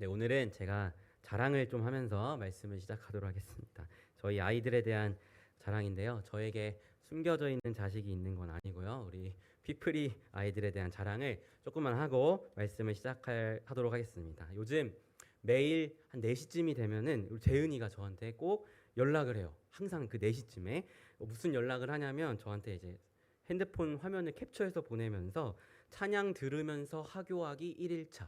네, 오늘은 제가 자랑을 좀 하면서 말씀을 시작하도록 하겠습니다. 저희 아이들에 대한 자랑인데요. 저에게 숨겨져 있는 자식이 있는 건 아니고요. 우리 피프리 아이들에 대한 자랑을 조금만 하고 말씀을 시작하도록 하겠습니다. 요즘 매일 한 4시쯤이 되면은 우리 재은이가 저한테 꼭 연락을 해요. 항상 그 4시쯤에 무슨 연락을 하냐면 저한테 이제 핸드폰 화면을 캡처해서 보내면서 찬양 들으면서 하교하기 1일차,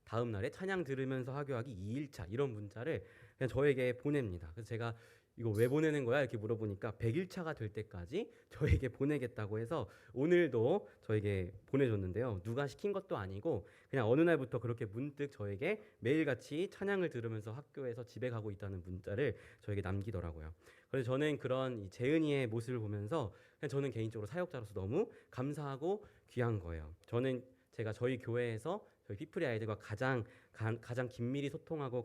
다음 날에 찬양 들으면서 하교하기 2일차 이런 문자를 그냥 저에게 보냅니다. 그래서 제가 이거 왜 보내는 거야? 이렇게 물어보니까 100일차가 될 때까지 저에게 보내겠다고 해서 오늘도 저에게 보내줬는데요. 누가 시킨 것도 아니고 그냥 어느 날부터 그렇게 문득 저에게 매일같이 찬양을 들으면서 학교에서 집에 가고 있다는 문자를 저에게 남기더라고요. 그래서 저는 그런 이 재은이의 모습을 보면서 그냥 저는 개인적으로 사역자로서 너무 감사하고 귀한 거예요. 제가 저희 교회에서 저희 피프리 아이들과 가장 긴밀히 소통하고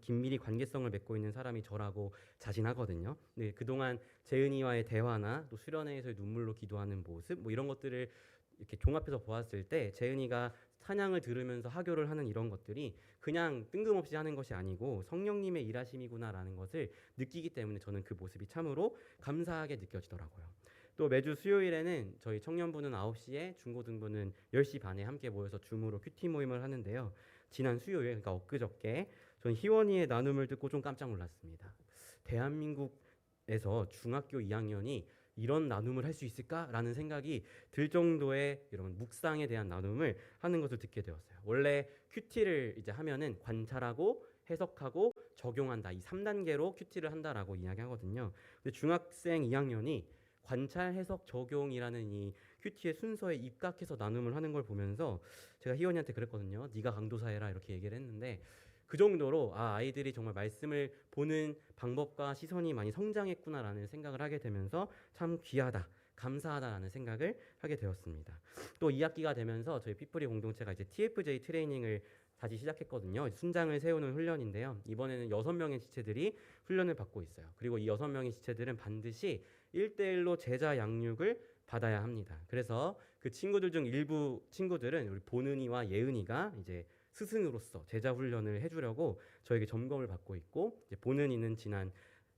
긴밀히 관계성을 맺고 있는 사람이 저라고 자신하거든요. 네, 그동안 재은이와의 대화나 또 수련회에서의 눈물로 기도하는 모습 뭐 이런 것들을 이렇게 종합해서 보았을 때 재은이가 찬양을 들으면서 하교를 하는 이런 것들이 그냥 뜬금없이 하는 것이 아니고 성령님의 일하심이구나라는 것을 느끼기 때문에 저는 그 모습이 참으로 감사하게 느껴지더라고요. 또 매주 수요일에는 저희 청년부는 9시에 중고등부는 10시 반에 함께 모여서 줌으로 큐티 모임을 하는데요. 지난 수요일 그러니까 엊그저께 전 희원이의 나눔을 듣고 좀 깜짝 놀랐습니다. 대한민국에서 중학교 2학년이 이런 나눔을 할 수 있을까라는 생각이 들 정도의 이런 묵상에 대한 나눔을 하는 것을 듣게 되었어요. 원래 큐티를 이제 하면은 관찰하고 해석하고 적용한다. 이 3단계로 큐티를 한다라고 이야기하거든요. 근데 중학생 2학년이 관찰, 해석, 적용이라는 이 큐티의 순서에 입각해서 나눔을 하는 걸 보면서 제가 희원이한테 그랬거든요. 네가 강도사해라 이렇게 얘기를 했는데 그 정도로 아이들이 정말 말씀을 보는 방법과 시선이 많이 성장했구나라는 생각을 하게 되면서 참 귀하다. 감사하다라는 생각을 하게 되었습니다. 또 2학기가 되면서 저희 피프리 공동체가 이제 TFJ 트레이닝을 다시 시작했거든요. 순장을 세우는 훈련인데요. 이번에는 6명의 지체들이 훈련을 받고 있어요. 그리고 이 6명의 지체들은 반드시 1대1로 제자 양육을 받아야 합니다. 그래서 그 친구들 중 일부 친구들은 우리 보는이와 예은이가 이제 스승으로서 제자 훈련을 해주려고 저에게 점검을 받고 있고, 이제 보는이는 지난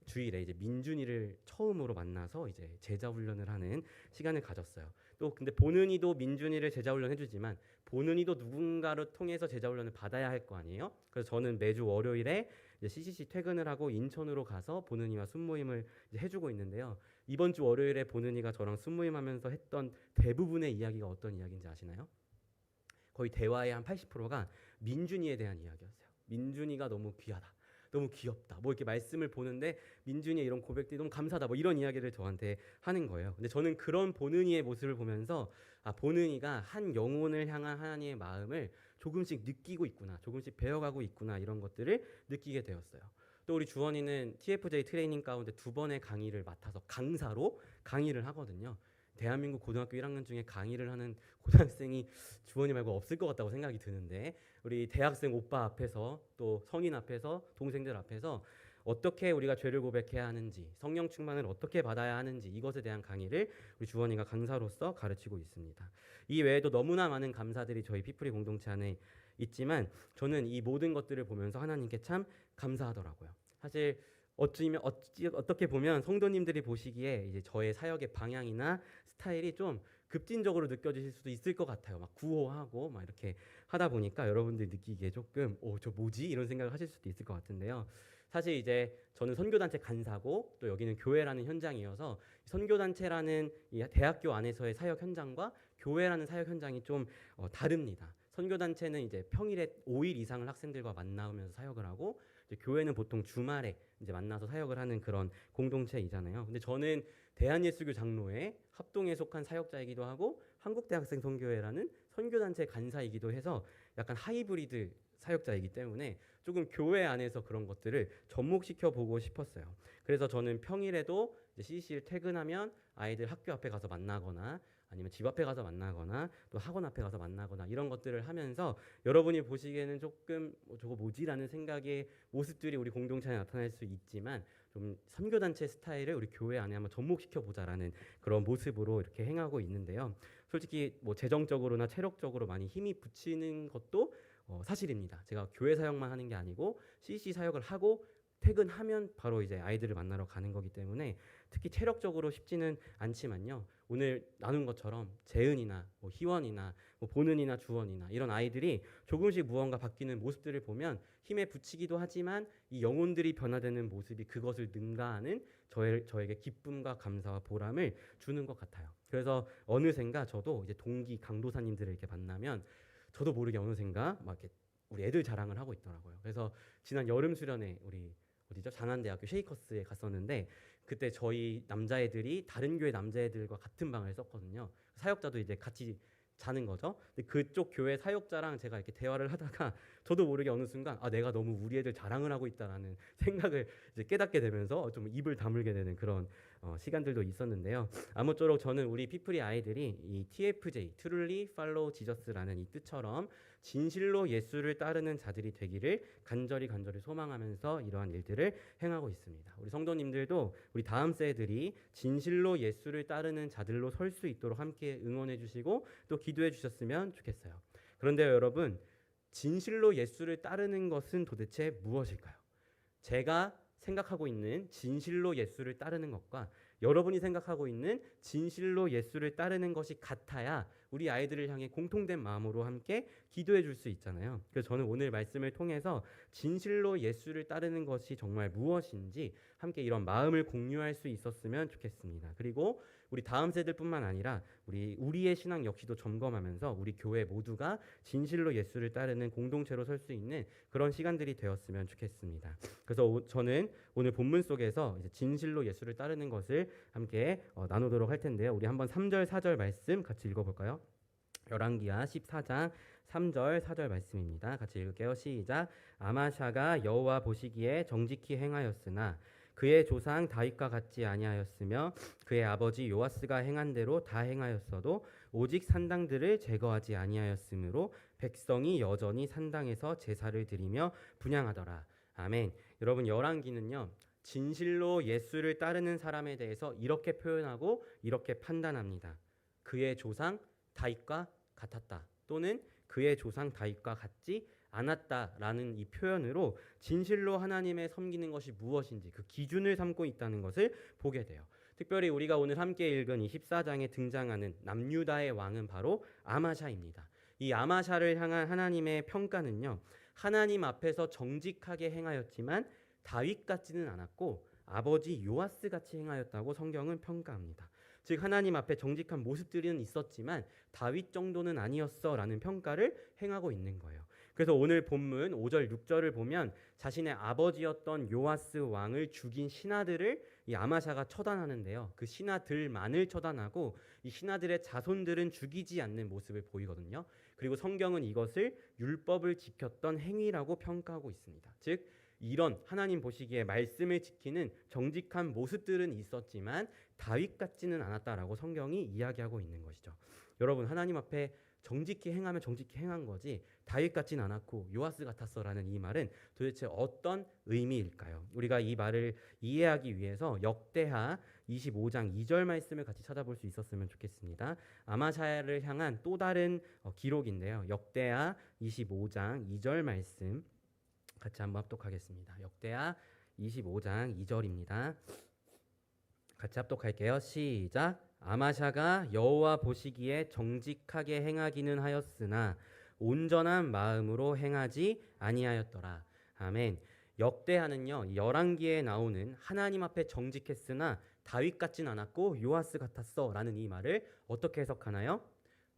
주일에 이제 민준이를 처음으로 만나서 이제 제자 훈련을 하는 시간을 가졌어요. 또 근데 보는이도 민준이를 제자 훈련 해주지만 보는이도 누군가를 통해서 제자 훈련을 받아야 할 거 아니에요. 그래서 저는 매주 월요일에 이제 CCC 퇴근을 하고 인천으로 가서 보는이와 순모임을 이제 해주고 있는데요. 이번 주 월요일에 보는이가 저랑 순모임하면서 했던 대부분의 이야기가 어떤 이야기인지 아시나요? 거의 대화의 한 80%가 민준이에 대한 이야기였어요. 민준이가 너무 귀하다. 너무 귀엽다. 뭐 이렇게 말씀을 보는데 민준이의 이런 고백들이 너무 감사하다. 뭐 이런 이야기를 저한테 하는 거예요. 근데 저는 그런 보는이의 모습을 보면서 보는이가 한 영혼을 향한 하나님의 마음을 조금씩 느끼고 있구나. 조금씩 배워가고 있구나. 이런 것들을 느끼게 되었어요. 또 우리 주원이는 TFJ 트레이닝 가운데 2번의 강의를 맡아서 강사로 강의를 하거든요. 대한민국 고등학교 1학년 중에 강의를 하는 고등학생이 주원이 말고 없을 것 같다고 생각이 드는데, 우리 대학생 오빠 앞에서 또 성인 앞에서 동생들 앞에서 어떻게 우리가 죄를 고백해야 하는지, 성령 충만을 어떻게 받아야 하는지, 이것에 대한 강의를 우리 주원이가 강사로서 가르치고 있습니다. 이 외에도 너무나 많은 감사들이 저희 피프리 공동체 안에 있지만 저는 이 모든 것들을 보면서 하나님께 참 감사하더라고요. 사실 어떻게 보면 성도님들이 보시기에 이제 저의 사역의 방향이나 스타일이 좀 급진적으로 느껴지실 수도 있을 것 같아요. 막 구호하고 막 이렇게 하다 보니까 여러분들이 느끼기에 조금 저 뭐지? 이런 생각을 하실 수도 있을 것 같은데요. 사실 이제 저는 선교단체 간사고 또 여기는 교회라는 현장이어서 선교단체라는 이 대학교 안에서의 사역 현장과 교회라는 사역 현장이 좀 다릅니다. 선교단체는 이제 평일에 5일 이상을 학생들과 만나면서 사역을 하고, 이제 교회는 보통 주말에 이제 만나서 사역을 하는 그런 공동체이잖아요. 근데 저는 대한예수교 장로회 합동에 속한 사역자이기도 하고 한국대학생 선교회라는 선교단체 간사이기도 해서 약간 하이브리드 사역자이기 때문에 조금 교회 안에서 그런 것들을 접목시켜 보고 싶었어요. 그래서 저는 평일에도 CCC를 퇴근하면 아이들 학교 앞에 가서 만나거나 아니면 집 앞에 가서 만나거나 또 학원 앞에 가서 만나거나 이런 것들을 하면서 여러분이 보시기에는 조금 저거 뭐지라는 생각의 모습들이 우리 공동체에 나타날 수 있지만 좀 선교단체 스타일을 우리 교회 안에 한번 접목시켜 보자라는 그런 모습으로 이렇게 행하고 있는데요. 솔직히 뭐 재정적으로나 체력적으로 많이 힘이 붙이는 것도 사실입니다. 제가 교회 사역만 하는 게 아니고 CC 사역을 하고 퇴근하면 바로 이제 아이들을 만나러 가는 거기 때문에 특히 체력적으로 쉽지는 않지만요. 오늘 나눈 것처럼 재은이나 뭐 희원이나 뭐 보는이나 주원이나 이런 아이들이 조금씩 무언가 바뀌는 모습들을 보면 힘에 부치기도 하지만 이 영혼들이 변화되는 모습이 그것을 능가하는 저에게 기쁨과 감사와 보람을 주는 것 같아요. 그래서 어느샌가 저도 이제 동기 강도사님들을 이렇게 만나면 저도 모르게 어느샌가 막 이렇게 우리 애들 자랑을 하고 있더라고요. 그래서 지난 여름 수련회 우리 어디죠? 장안대학교 쉐이커스에 갔었는데 그때 저희 남자애들이 다른 교회 남자애들과 같은 방을 썼거든요. 사역자도 이제 같이 자는 거죠. 근데 그쪽 교회 사역자랑 제가 이렇게 대화를 하다가 저도 모르게 어느 순간 내가 너무 우리 애들 자랑을 하고 있다라는 생각을 이제 깨닫게 되면서 좀 입을 다물게 되는 그런 시간들도 있었는데요. 아무쪼록 저는 우리 피플이 아이들이 이 TFJ, Truly Follow Jesus라는 이 뜻처럼 진실로 예수를 따르는 자들이 되기를 간절히 소망하면서 이러한 일들을 행하고 있습니다. 우리 성도님들도 우리 다음 세대들이 진실로 예수를 따르는 자들로 설 수 있도록 함께 응원해 주시고 또 기도해 주셨으면 좋겠어요. 그런데요, 여러분, 진실로 예수를 따르는 것은 도대체 무엇일까요? 제가 생각하고 있는 진실로 예수를 따르는 것과 여러분이 생각하고 있는 진실로 예수를 따르는 것이 같아야 우리 아이들을 향해 공통된 마음으로 함께 기도해 줄 수 있잖아요. 그래서 저는 오늘 말씀을 통해서 진실로 예수를 따르는 것이 정말 무엇인지 함께 이런 마음을 공유할 수 있었으면 좋겠습니다. 그리고 우리 다음 세대뿐만 아니라 우리의 신앙 역시도 점검하면서 우리 교회 모두가 진실로 예수를 따르는 공동체로 설 수 있는 그런 시간들이 되었으면 좋겠습니다. 그래서 저는 오늘 본문 속에서 이제 진실로 예수를 따르는 것을 함께 나누도록 할 텐데요. 우리 한번 3절 4절 말씀 같이 읽어볼까요? 열왕기하 14장 3절 4절 말씀입니다. 같이 읽을게요. 시작. 아마샤가 여호와 보시기에 정직히 행하였으나 그의 조상 다윗과 같지 아니하였으며 그의 아버지 요아스가 행한 대로 다 행하였어도 오직 산당들을 제거하지 아니하였으므로 백성이 여전히 산당에서 제사를 드리며 분향하더라. 아멘. 여러분, 열왕기는요, 진실로 예수를 따르는 사람에 대해서 이렇게 표현하고 이렇게 판단합니다. 그의 조상 다윗과 같았다, 또는 그의 조상 다윗과 같지 않았다라는 이 표현으로 진실로 하나님의 섬기는 것이 무엇인지 그 기준을 삼고 있다는 것을 보게 돼요. 특별히 우리가 오늘 함께 읽은 이 14장에 등장하는 남유다의 왕은 바로 아마샤입니다. 이 아마샤를 향한 하나님의 평가는요, 하나님 앞에서 정직하게 행하였지만 다윗 같지는 않았고 아버지 요아스 같이 행하였다고 성경은 평가합니다. 즉 하나님 앞에 정직한 모습들은 있었지만 다윗 정도는 아니었어라는 평가를 행하고 있는 거예요. 그래서 오늘 본문 5절 6절을 보면 자신의 아버지였던 요아스 왕을 죽인 신하들을 이 아마샤가 처단하는데요. 그 신하들만을 처단하고 이 신하들의 자손들은 죽이지 않는 모습을 보이거든요. 그리고 성경은 이것을 율법을 지켰던 행위라고 평가하고 있습니다. 즉 이런 하나님 보시기에 말씀을 지키는 정직한 모습들은 있었지만 다윗 같지는 않았다라고 성경이 이야기하고 있는 것이죠. 여러분, 하나님 앞에 정직히 행하면 정직히 행한 거지 다윗 같진 않았고 요아스 같았어라는 이 말은 도대체 어떤 의미일까요? 우리가 이 말을 이해하기 위해서 역대하 25장 2절 말씀을 같이 찾아볼 수 있었으면 좋겠습니다. 아마샤를 향한 또 다른 기록인데요. 역대하 25장 2절 말씀 같이 한번 합독하겠습니다. 역대하 25장 2절입니다. 같이 합독할게요. 시작. 아마샤가 여호와 보시기에 정직하게 행하기는 하였으나 온전한 마음으로 행하지 아니하였더라. 아멘. 역대하는요, 열왕기에 나오는 하나님 앞에 정직했으나 다윗 같진 않았고 요아스 같았어 라는 이 말을 어떻게 해석하나요?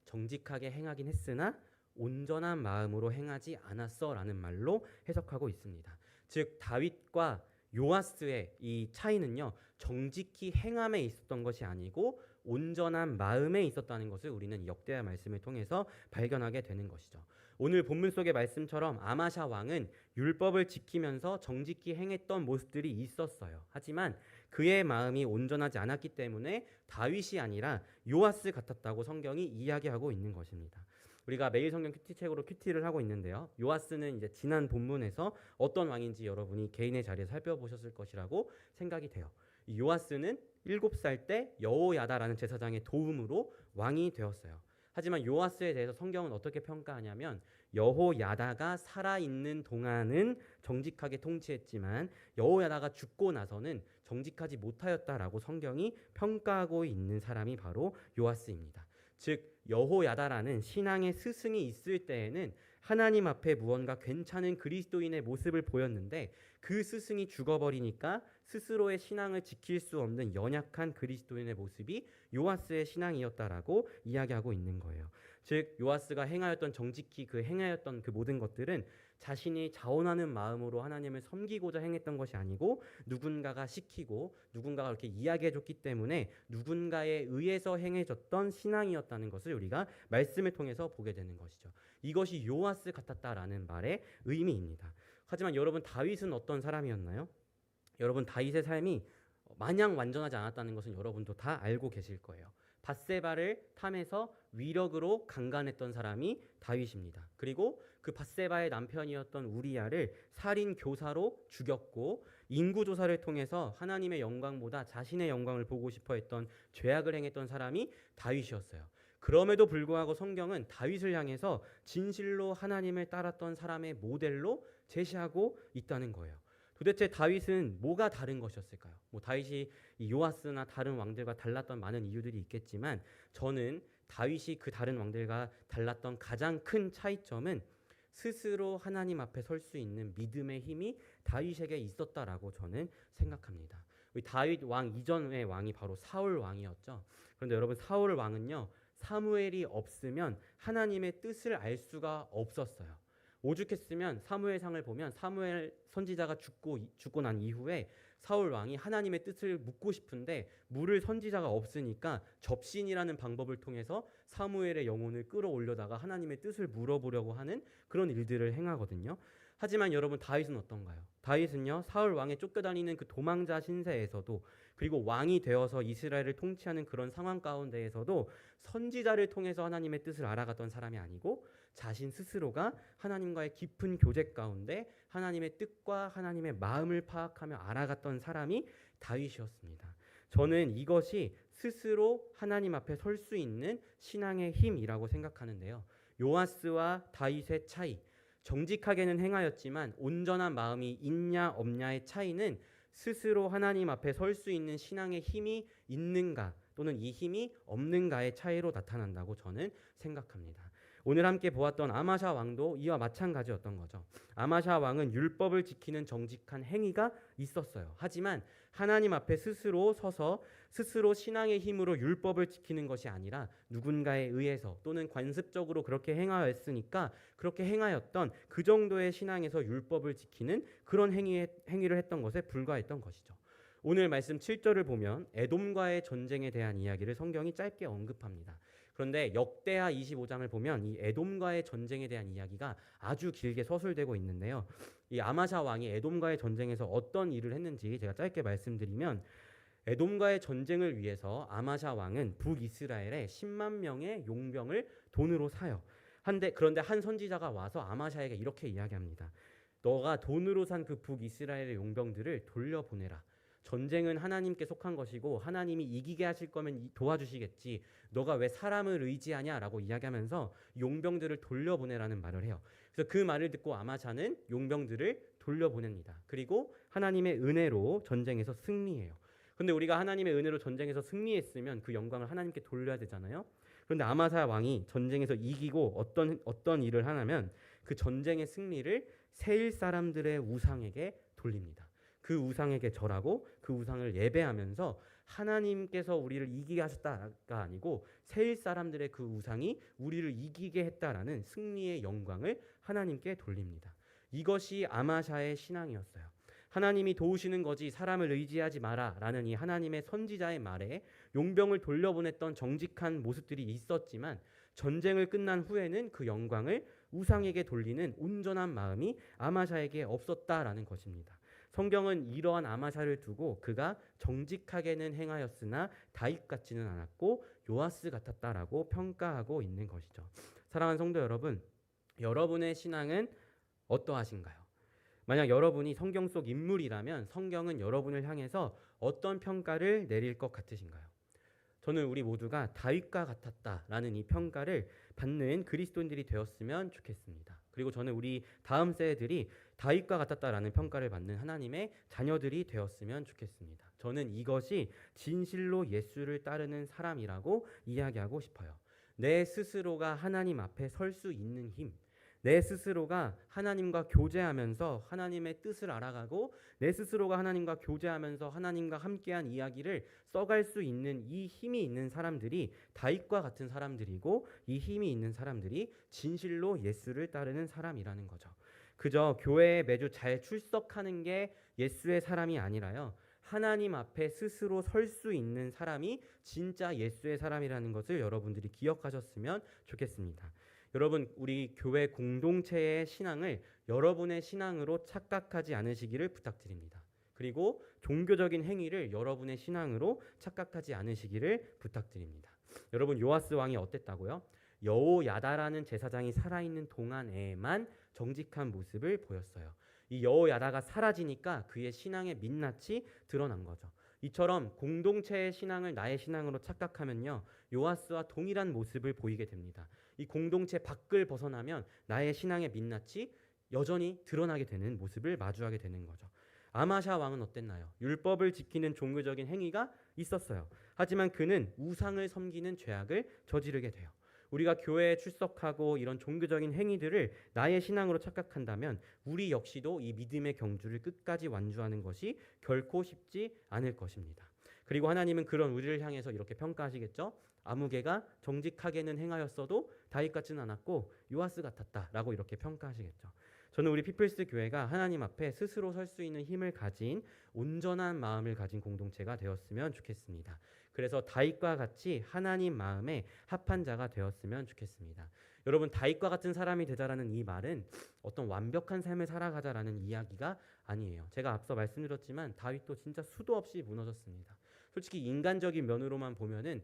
정직하게 행하긴 했으나 온전한 마음으로 행하지 않았어 라는 말로 해석하고 있습니다. 즉 다윗과 요아스의 이 차이는요, 정직히 행함에 있었던 것이 아니고 온전한 마음에 있었다는 것을 우리는 역대하 말씀을 통해서 발견하게 되는 것이죠. 오늘 본문 속의 말씀처럼 아마샤 왕은 율법을 지키면서 정직히 행했던 모습들이 있었어요. 하지만 그의 마음이 온전하지 않았기 때문에 다윗이 아니라 요아스 같았다고 성경이 이야기하고 있는 것입니다. 우리가 매일 성경 큐티 책으로 큐티를 하고 있는데요. 요아스는 이제 지난 본문에서 어떤 왕인지 여러분이 개인의 자리에서 살펴보셨을 것이라고 생각이 돼요. 요아스는 7살 때 여호야다라는 제사장의 도움으로 왕이 되었어요. 하지만 요아스에 대해서 성경은 어떻게 평가하냐면 여호야다가 살아있는 동안은 정직하게 통치했지만 여호야다가 죽고 나서는 정직하지 못하였다라고 성경이 평가하고 있는 사람이 바로 요아스입니다. 즉 여호야다라는 신앙의 스승이 있을 때에는 하나님 앞에 무언가 괜찮은 그리스도인의 모습을 보였는데 그 스승이 죽어버리니까 스스로의 신앙을 지킬 수 없는 연약한 그리스도인의 모습이 요아스의 신앙이었다라고 이야기하고 있는 거예요. 즉 요아스가 행하였던 정직히 행하였던 그 모든 것들은 자신이 자원하는 마음으로 하나님을 섬기고자 행했던 것이 아니고 누군가가 시키고 누군가가 이렇게 이야기해 줬기 때문에 누군가에 의해서 행해졌던 신앙이었다는 것을 우리가 말씀을 통해서 보게 되는 것이죠. 이것이 요아스 같았다라는 말의 의미입니다. 하지만 여러분 다윗은 어떤 사람이었나요? 여러분 다윗의 삶이 마냥 완전하지 않았다는 것은 여러분도 다 알고 계실 거예요. 밧세바를 탐해서 위력으로 강간했던 사람이 다윗입니다. 그리고 그 밧세바의 남편이었던 우리야를 살인 교사로 죽였고 인구조사를 통해서 하나님의 영광보다 자신의 영광을 보고 싶어 했던 죄악을 행했던 사람이 다윗이었어요. 그럼에도 불구하고 성경은 다윗을 향해서 진실로 하나님을 따랐던 사람의 모델로 제시하고 있다는 거예요. 도대체 다윗은 뭐가 다른 것이었을까요? 다윗이 이 요아스나 다른 왕들과 달랐던 많은 이유들이 있겠지만 저는 다윗이 그 다른 왕들과 달랐던 가장 큰 차이점은 스스로 하나님 앞에 설 수 있는 믿음의 힘이 다윗에게 있었다라고 저는 생각합니다. 다윗 왕 이전의 왕이 바로 사울 왕이었죠. 그런데 여러분 사울 왕은요 사무엘이 없으면 하나님의 뜻을 알 수가 없었어요. 오죽했으면 사무엘상을 보면 사무엘 선지자가 죽고 난 이후에 사울 왕이 하나님의 뜻을 묻고 싶은데 물을 선지자가 없으니까 접신이라는 방법을 통해서 사무엘의 영혼을 끌어올려다가 하나님의 뜻을 물어보려고 하는 그런 일들을 행하거든요. 하지만 여러분 다윗은 어떤가요? 다윗은요 사울 왕에 쫓겨다니는 그 도망자 신세에서도 그리고 왕이 되어서 이스라엘을 통치하는 그런 상황 가운데에서도 선지자를 통해서 하나님의 뜻을 알아갔던 사람이 아니고 자신 스스로가 하나님과의 깊은 교제 가운데 하나님의 뜻과 하나님의 마음을 파악하며 알아갔던 사람이 다윗이었습니다. 저는 이것이 스스로 하나님 앞에 설 수 있는 신앙의 힘이라고 생각하는데요. 요아스와 다윗의 차이, 정직하게는 행하였지만 온전한 마음이 있냐 없냐의 차이는 스스로 하나님 앞에 설 수 있는 신앙의 힘이 있는가 또는 이 힘이 없는가의 차이로 나타난다고 저는 생각합니다. 오늘 함께 보았던 아마샤 왕도 이와 마찬가지였던 거죠. 아마샤 왕은 율법을 지키는 정직한 행위가 있었어요. 하지만 하나님 앞에 스스로 서서 스스로 신앙의 힘으로 율법을 지키는 것이 아니라 누군가에 의해서 또는 관습적으로 그렇게 행하였으니까 그렇게 행하였던 그 정도의 신앙에서 율법을 지키는 그런 행위를 했던 것에 불과했던 것이죠. 오늘 말씀 7절을 보면 에돔과의 전쟁에 대한 이야기를 성경이 짧게 언급합니다. 그런데 역대하 25장을 보면 이 에돔과의 전쟁에 대한 이야기가 아주 길게 서술되고 있는데요. 이 아마샤 왕이 에돔과의 전쟁에서 어떤 일을 했는지 제가 짧게 말씀드리면 에돔과의 전쟁을 위해서 아마샤 왕은 북이스라엘에 10만 명의 용병을 돈으로 사요. 그런데 한 선지자가 와서 아마샤에게 이렇게 이야기합니다. 너가 돈으로 산 그 북이스라엘의 용병들을 돌려보내라. 전쟁은 하나님께 속한 것이고 하나님이 이기게 하실 거면 도와주시겠지. 너가 왜 사람을 의지하냐라고 이야기하면서 용병들을 돌려보내라는 말을 해요. 그래서 그 말을 듣고 아마샤는 용병들을 돌려보냅니다. 그리고 하나님의 은혜로 전쟁에서 승리해요. 그런데 우리가 하나님의 은혜로 전쟁에서 승리했으면 그 영광을 하나님께 돌려야 되잖아요. 그런데 아마사 왕이 전쟁에서 이기고 어떤 일을 하냐면 그 전쟁의 승리를 세일 사람들의 우상에게 돌립니다. 그 우상에게 절하고 그 우상을 예배하면서 하나님께서 우리를 이기게 하셨다가 아니고 세일 사람들의 그 우상이 우리를 이기게 했다라는 승리의 영광을 하나님께 돌립니다. 이것이 아마샤의 신앙이었어요. 하나님이 도우시는 거지 사람을 의지하지 마라 라는 이 하나님의 선지자의 말에 용병을 돌려보냈던 정직한 모습들이 있었지만 전쟁을 끝난 후에는 그 영광을 우상에게 돌리는 온전한 마음이 아마샤에게 없었다라는 것입니다. 성경은 이러한 아마샤를 두고 그가 정직하게는 행하였으나 다윗 같지는 않았고 요아스 같았다라고 평가하고 있는 것이죠. 사랑하는 성도 여러분, 여러분의 신앙은 어떠하신가요? 만약 여러분이 성경 속 인물이라면 성경은 여러분을 향해서 어떤 평가를 내릴 것 같으신가요? 저는 우리 모두가 다윗과 같았다라는 이 평가를 받는 그리스도인들이 되었으면 좋겠습니다. 그리고 저는 우리 다음 세대들이 다윗과 같았다라는 평가를 받는 하나님의 자녀들이 되었으면 좋겠습니다. 저는 이것이 진실로 예수를 따르는 사람이라고 이야기하고 싶어요. 내 스스로가 하나님 앞에 설 수 있는 힘, 내 스스로가 하나님과 교제하면서 하나님의 뜻을 알아가고 내 스스로가 하나님과 교제하면서 하나님과 함께한 이야기를 써갈 수 있는 이 힘이 있는 사람들이 다윗과 같은 사람들이고, 이 힘이 있는 사람들이 진실로 예수를 따르는 사람이라는 거죠. 그저 교회에 매주 잘 출석하는 게 예수의 사람이 아니라요, 하나님 앞에 스스로 설 수 있는 사람이 진짜 예수의 사람이라는 것을 여러분들이 기억하셨으면 좋겠습니다. 여러분, 우리 교회 공동체의 신앙을 여러분의 신앙으로 착각하지 않으시기를 부탁드립니다. 그리고 종교적인 행위를 여러분의 신앙으로 착각하지 않으시기를 부탁드립니다. 여러분, 요아스 왕이 어땠다고요? 여호야다라는 제사장이 살아있는 동안에만 정직한 모습을 보였어요. 이 여호야다가 사라지니까 그의 신앙의 민낯이 드러난 거죠. 이처럼 공동체의 신앙을 나의 신앙으로 착각하면요, 요아스와 동일한 모습을 보이게 됩니다. 이 공동체 밖을 벗어나면 나의 신앙의 민낯이 여전히 드러나게 되는 모습을 마주하게 되는 거죠. 아마샤 왕은 어땠나요? 율법을 지키는 종교적인 행위가 있었어요. 하지만 그는 우상을 섬기는 죄악을 저지르게 돼요. 우리가 교회에 출석하고 이런 종교적인 행위들을 나의 신앙으로 착각한다면 우리 역시도 이 믿음의 경주를 끝까지 완주하는 것이 결코 쉽지 않을 것입니다. 그리고 하나님은 그런 우리를 향해서 이렇게 평가하시겠죠. 아무개가 정직하게는 행하였어도 다윗 같지는 않았고 요아스 같았다라고 이렇게 평가하시겠죠. 저는 우리 피플스 교회가 하나님 앞에 스스로 설 수 있는 힘을 가진 온전한 마음을 가진 공동체가 되었으면 좋겠습니다. 그래서 다윗과 같이 하나님 마음에 합한 자가 되었으면 좋겠습니다. 여러분, 다윗과 같은 사람이 되자라는 이 말은 어떤 완벽한 삶을 살아가자라는 이야기가 아니에요. 제가 앞서 말씀드렸지만 다윗도 진짜 수도 없이 무너졌습니다. 솔직히 인간적인 면으로만 보면은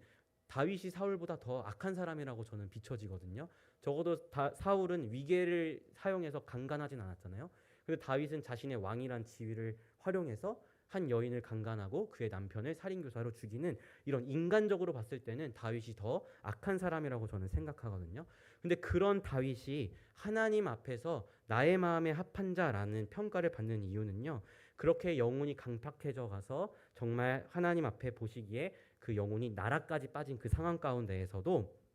다윗이 사울보다 더 악한 사람이라고 저는 비춰지거든요. 적어도 사울은 위계를 사용해서 강간하진 않았잖아요. 근데 다윗은 자신의 왕이란 지위를 활용해서 한 여인을 강간하고 그의 남편을 살인교사로 죽이는, 이런 인간적으로 봤을 때는 다윗이 더 악한 사람이라고 저는 생각하거든요. 근데 그런 다윗이 하나님 앞에서 나의 마음에 합한 자라는 평가를 받는 이유는요, 그렇게 영혼이 강팍해져 가서 정말 하나님 앞에 보시기에 그 영혼이 나락까지 빠진 그 상황 가운데에서도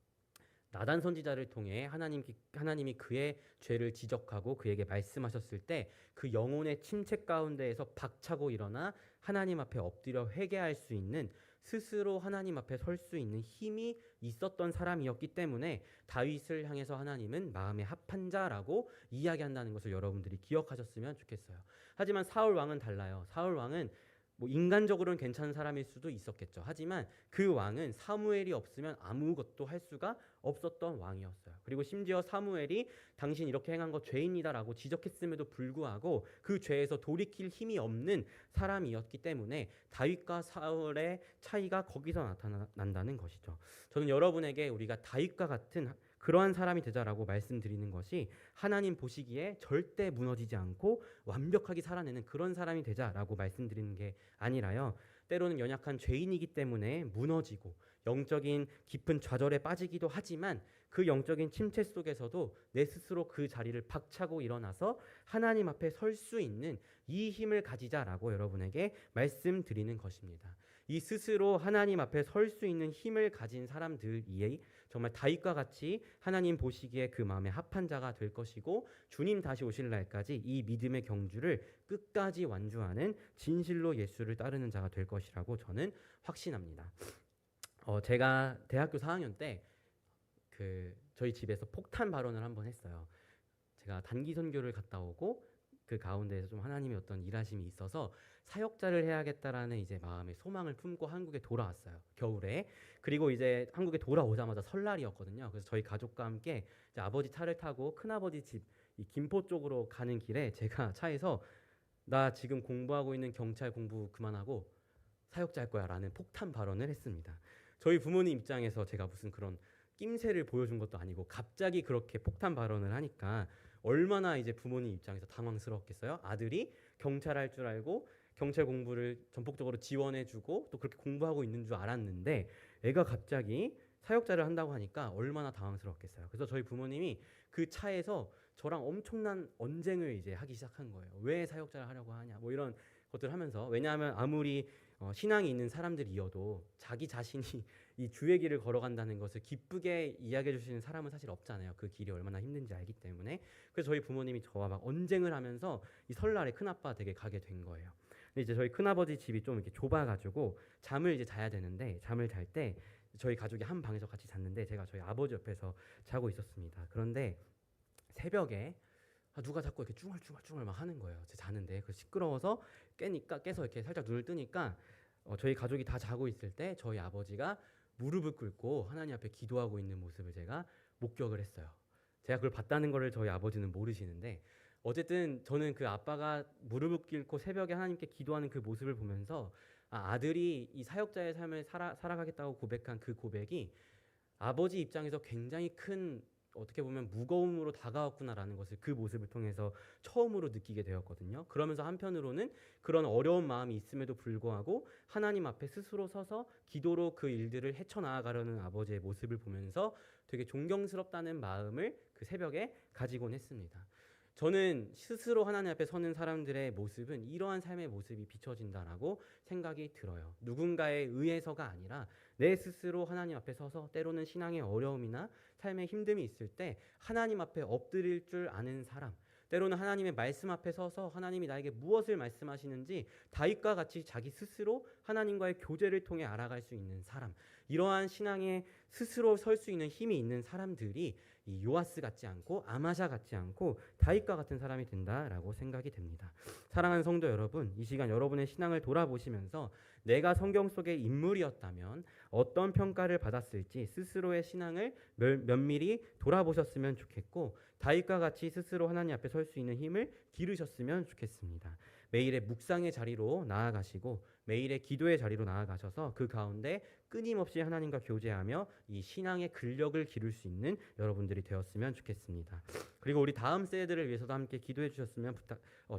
나단 선지자를 통해 하나님이 그의 죄를 지적하고 그에게 말씀하셨을 때 그 영혼의 침체 가운데에서 박차고 일어나 하나님 앞에 엎드려 회개할 수 있는, 스스로 하나님 앞에 설 수 있는 힘이 있었던 사람이었기 때문에 다윗을 향해서 하나님은 마음에 합한 자라고 이야기한다는 것을 여러분들이 기억하셨으면 좋겠어요. 하지만 사울 왕은 달라요. 사울 왕은 뭐 인간적으로는 괜찮은 사람일 수도 있었겠죠. 하지만 그 왕은 사무엘이 없으면 아무것도 할 수가 없었던 왕이었어요. 그리고 심지어 사무엘이 당신 이렇게 행한 거 죄인이다라고 지적했음에도 불구하고 그 죄에서 돌이킬 힘이 없는 사람이었기 때문에 다윗과 사울의 차이가 거기서 나타난다는 것이죠. 저는 여러분에게 우리가 다윗과 같은 그러한 사람이 되자라고 말씀드리는 것이 하나님 보시기에 절대 무너지지 않고 완벽하게 살아내는 그런 사람이 되자라고 말씀드리는 게 아니라요, 때로는 연약한 죄인이기 때문에 무너지고 영적인 깊은 좌절에 빠지기도 하지만 그 영적인 침체 속에서도 내 스스로 그 자리를 박차고 일어나서 하나님 앞에 설 수 있는 이 힘을 가지자라고 여러분에게 말씀드리는 것입니다. 이 스스로 하나님 앞에 설 수 있는 힘을 가진 사람들이 정말 다윗과 같이 하나님 보시기에 그 마음에 합한 자가 될 것이고, 주님 다시 오실 날까지 이 믿음의 경주를 끝까지 완주하는 진실로 예수를 따르는 자가 될 것이라고 저는 확신합니다. 제가 대학교 4학년 때 저희 집에서 폭탄 발언을 한번 했어요. 제가 단기 선교를 갔다 오고 그 가운데에서 좀 하나님의 어떤 일하심이 있어서 사역자를 해야겠다라는 이제 마음의 소망을 품고 한국에 돌아왔어요. 겨울에. 그리고 이제 한국에 돌아오자마자 설날이었거든요. 그래서 저희 가족과 함께 이제 아버지 차를 타고 큰아버지 집 이 김포 쪽으로 가는 길에 제가 차에서 나 지금 공부하고 있는 경찰 공부 그만하고 사역자 할 거야라는 폭탄 발언을 했습니다. 저희 부모님 입장에서 제가 무슨 그런 낌새를 보여준 것도 아니고 갑자기 그렇게 폭탄 발언을 하니까 얼마나 이제 부모님 입장에서 당황스러웠겠어요. 아들이 경찰 할 줄 알고 경찰 공부를 전폭적으로 지원해주고 또 그렇게 공부하고 있는 줄 알았는데 애가 갑자기 사역자를 한다고 하니까 얼마나 당황스러웠겠어요. 그래서 저희 부모님이 그 차에서 저랑 엄청난 언쟁을 이제 하기 시작한 거예요. 왜 사역자를 하려고 하냐, 뭐 이런 것들을 하면서. 왜냐하면 아무리 신앙이 있는 사람들이어도 자기 자신이 이 주의 길을 걸어간다는 것을 기쁘게 이야기해 주시는 사람은 사실 없잖아요. 그 길이 얼마나 힘든지 알기 때문에. 그래서 저희 부모님이 저와 막 언쟁을 하면서 이 설날에 큰아빠 댁에 가게 된 거예요. 근데 이제 저희 큰아버지 집이 좀 이렇게 좁아가지고 잠을 이제 자야 되는데, 잠을 잘 때 저희 가족이 한 방에서 같이 잤는데 제가 저희 아버지 옆에서 자고 있었습니다. 그런데 새벽에 누가 자꾸 이렇게 쭝얼쭝얼 막 하는 거예요. 제가 자는데. 그 시끄러워서 깨서 이렇게 살짝 눈을 뜨니까 저희 가족이 다 자고 있을 때 저희 아버지가 무릎을 꿇고 하나님 앞에 기도하고 있는 모습을 제가 목격을 했어요. 제가 그걸 봤다는 거를 저희 아버지는 모르시는데, 어쨌든 저는 그 아빠가 무릎을 꿇고 새벽에 하나님께 기도하는 그 모습을 보면서 아들이 이 사역자의 삶을 살아가겠다고 고백한 그 고백이 아버지 입장에서 굉장히 큰, 어떻게 보면 무거움으로 다가왔구나라는 것을 그 모습을 통해서 처음으로 느끼게 되었거든요. 그러면서 한편으로는 그런 어려운 마음이 있음에도 불구하고 하나님 앞에 스스로 서서 기도로 그 일들을 헤쳐나가려는 아버지의 모습을 보면서 되게 존경스럽다는 마음을 그 새벽에 가지곤 했습니다. 저는 스스로 하나님 앞에 서는 사람들의 모습은 이러한 삶의 모습이 비춰진다라고 생각이 들어요. 누군가에 의해서가 아니라 내 스스로 하나님 앞에 서서 때로는 신앙의 어려움이나 삶의 힘듦이 있을 때 하나님 앞에 엎드릴 줄 아는 사람, 때로는 하나님의 말씀 앞에 서서 하나님이 나에게 무엇을 말씀하시는지 다윗과 같이 자기 스스로 하나님과의 교제를 통해 알아갈 수 있는 사람, 이러한 신앙에 스스로 설 수 있는 힘이 있는 사람들이 이 요아스 같지 않고 아마샤 같지 않고 다윗과 같은 사람이 된다라고 생각이 됩니다. 사랑하는 성도 여러분, 이 시간 여러분의 신앙을 돌아보시면서 내가 성경 속의 인물이었다면 어떤 평가를 받았을지 스스로의 신앙을 면밀히 돌아보셨으면 좋겠고, 다윗과 같이 스스로 하나님 앞에 설 수 있는 힘을 기르셨으면 좋겠습니다. 매일의 묵상의 자리로 나아가시고 매일의 기도의 자리로 나아가셔서 그 가운데 끊임없이 하나님과 교제하며 이 신앙의 근력을 기를 수 있는 여러분들이 되었으면 좋겠습니다. 그리고 우리 다음 세대들을 위해서도 함께 기도해 주셨으면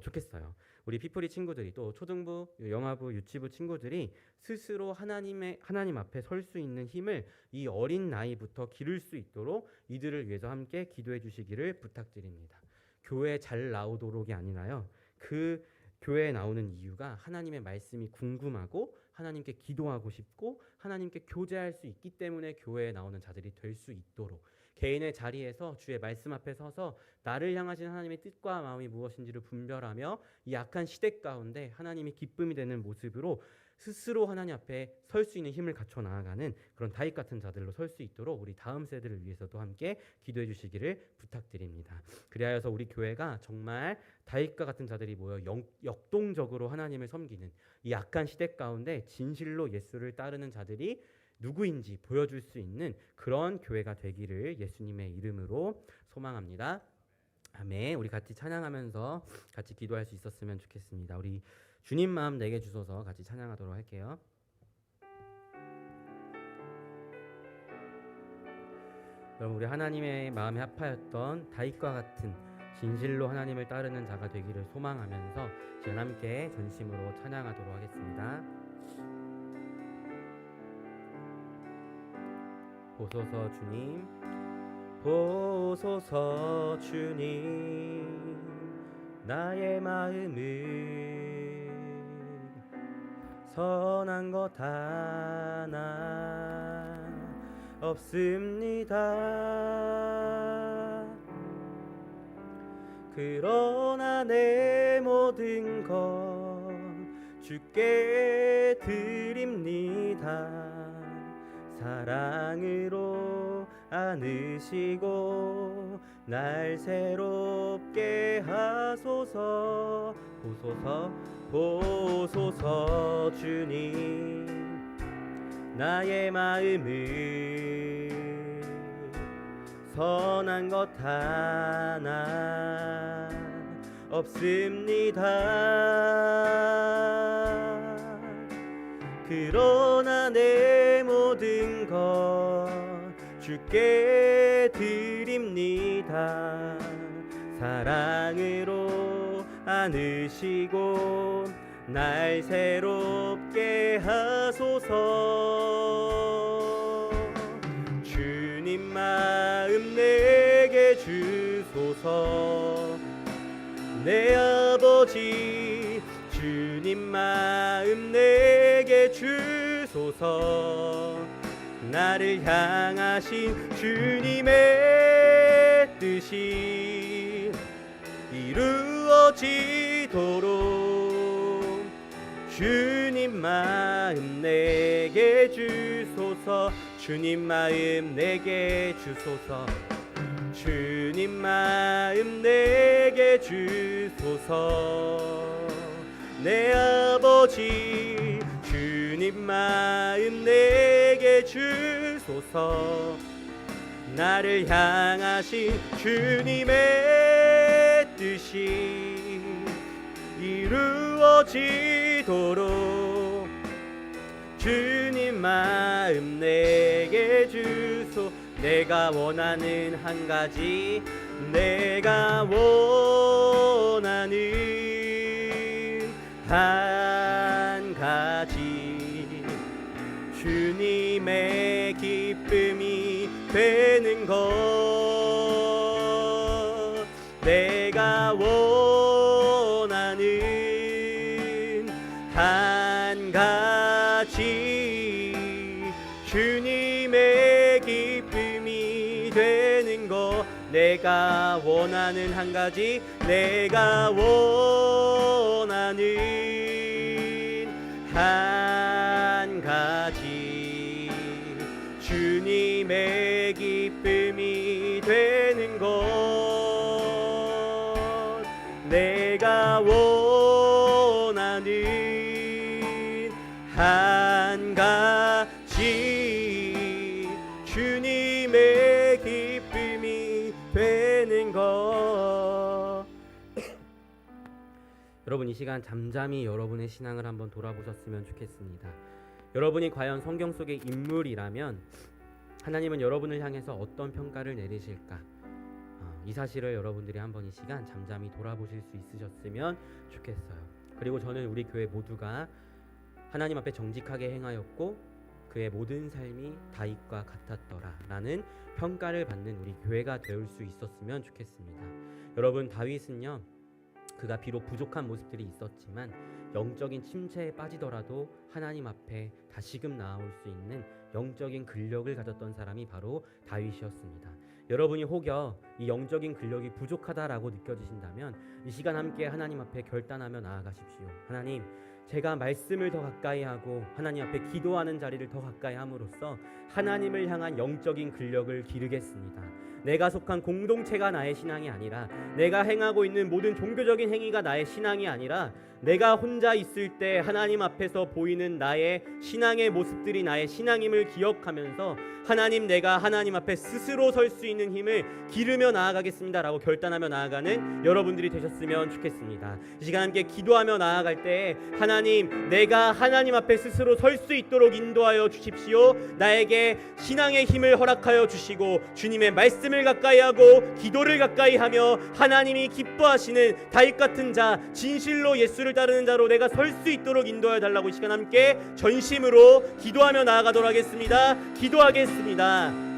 좋겠어요. 우리 피프리 친구들이, 또 초등부, 영아부, 유치부 친구들이 스스로 하나님 앞에 설 수 있는 힘을 이 어린 나이부터 기를 수 있도록 이들을 위해서 함께 기도해 주시기를 부탁드립니다. 교회 잘 나오도록이 아니라요, 그 교회에 나오는 이유가 하나님의 말씀이 궁금하고 하나님께 기도하고 싶고 하나님께 교제할 수 있기 때문에 교회에 나오는 자들이 될 수 있도록, 개인의 자리에서 주의 말씀 앞에 서서 나를 향하신 하나님의 뜻과 마음이 무엇인지를 분별하며 이 악한 시대 가운데 하나님이 기쁨이 되는 모습으로 스스로 하나님 앞에 설 수 있는 힘을 갖춰 나아가는 그런 다윗 같은 자들로 설 수 있도록 우리 다음 세대를 위해서도 함께 기도해 주시기를 부탁드립니다. 그리하여서 우리 교회가 정말 다윗과 같은 자들이 모여 역동적으로 하나님을 섬기는 이 악한 시대 가운데 진실로 예수를 따르는 자들이 누구인지 보여줄 수 있는 그런 교회가 되기를 예수님의 이름으로 소망합니다. 아멘. 우리 같이 찬양하면서 같이 기도할 수 있었으면 좋겠습니다. 우리 주님 마음 내게 주소서 같이 찬양하도록 할게요. 여러분, 우리 하나님의 마음에 합하였던 다윗과 같은 진실로 하나님을 따르는 자가 되기를 소망하면서 지금 함께 전심으로 찬양하도록 하겠습니다. 보소서 주님, 보소서 주님, 나의 마음을 선한 것 하나 없습니다. 그러나 내 모든 것 주께 드립니다. 사랑으로 안으시고 날 새롭게 하소서. 보소서 주님, 나의 마음을 선한 것 하나 없습니다. 그러나 내 모든 것 주께 드립니다. 사랑으로 안으시고 날 새롭게 하소서. 주님 마음 내게 주소서. 주소서. 내 아버지 주님 마음 내게 주소서. 나를 향하신 주님의 뜻이 이루어지도록 주님 마음 내게 주소서. 주님 마음 내게 주소서. 주님 마음 내게 주소서. 내 아버지 주님 마음 내게 주소서. 나를 향하신 주님의 뜻이 이루어지도록 주님 마음 내게 주소. 내가 원하는 한 가지, 내가 원하는 한 가지, 주님의 기쁨이 되는 것. 내가 원하는 한 가지, 주님의 기쁨이 되는 것. 내가 원하는 한 가지, 내가 원하는 한 가지, 주님의 기쁨이 되는 것. 내가 원하는 한 가지, 주님의 기쁨이 되는 것. 여러분, 이 시간 잠잠히 여러분의 신앙을 한번 돌아보셨으면 좋겠습니다. 여러분이 과연 성경 속의 인물이라면 하나님은 여러분을 향해서 어떤 평가를 내리실까? 이 사실을 여러분들이 한번 이 시간 잠잠히 돌아보실 수 있으셨으면 좋겠어요. 그리고 저는 우리 교회 모두가 하나님 앞에 정직하게 행하였고 그의 모든 삶이 다윗과 같았더라 라는 평가를 받는 우리 교회가 되올 수 있었으면 좋겠습니다. 여러분, 다윗은요, 그가 비록 부족한 모습들이 있었지만 영적인 침체에 빠지더라도 하나님 앞에 다시금 나아올 수 있는 영적인 근력을 가졌던 사람이 바로 다윗이었습니다. 여러분이 혹여 이 영적인 근력이 부족하다라고 느껴지신다면 이 시간 함께 하나님 앞에 결단하며 나아가십시오. 하나님, 제가 말씀을 더 가까이 하고 하나님 앞에 기도하는 자리를 더 가까이 함으로써 하나님을 향한 영적인 근력을 기르겠습니다. 내가 속한 공동체가 나의 신앙이 아니라, 내가 행하고 있는 모든 종교적인 행위가 나의 신앙이 아니라, 내가 혼자 있을 때 하나님 앞에서 보이는 나의 신앙의 모습들이 나의 신앙임을 기억하면서 하나님, 내가 하나님 앞에 스스로 설 수 있는 힘을 기르며 나아가겠습니다 라고 결단하며 나아가는 여러분들이 되셨으면 좋겠습니다. 이 시간 함께 기도하며 나아갈 때 하나님, 내가 하나님 앞에 스스로 설 수 있도록 인도하여 주십시오. 나에게 신앙의 힘을 허락하여 주시고 주님의 말씀을 가까이 하고 기도를 가까이 하며 하나님이 기뻐하시는 다윗 같은 자, 진실로 예수를 따르는 자로 내가 설 수 있도록 인도하여 달라고 이 시간 함께 전심으로 기도하며 나아가도록 하겠습니다. 기도하겠습니다.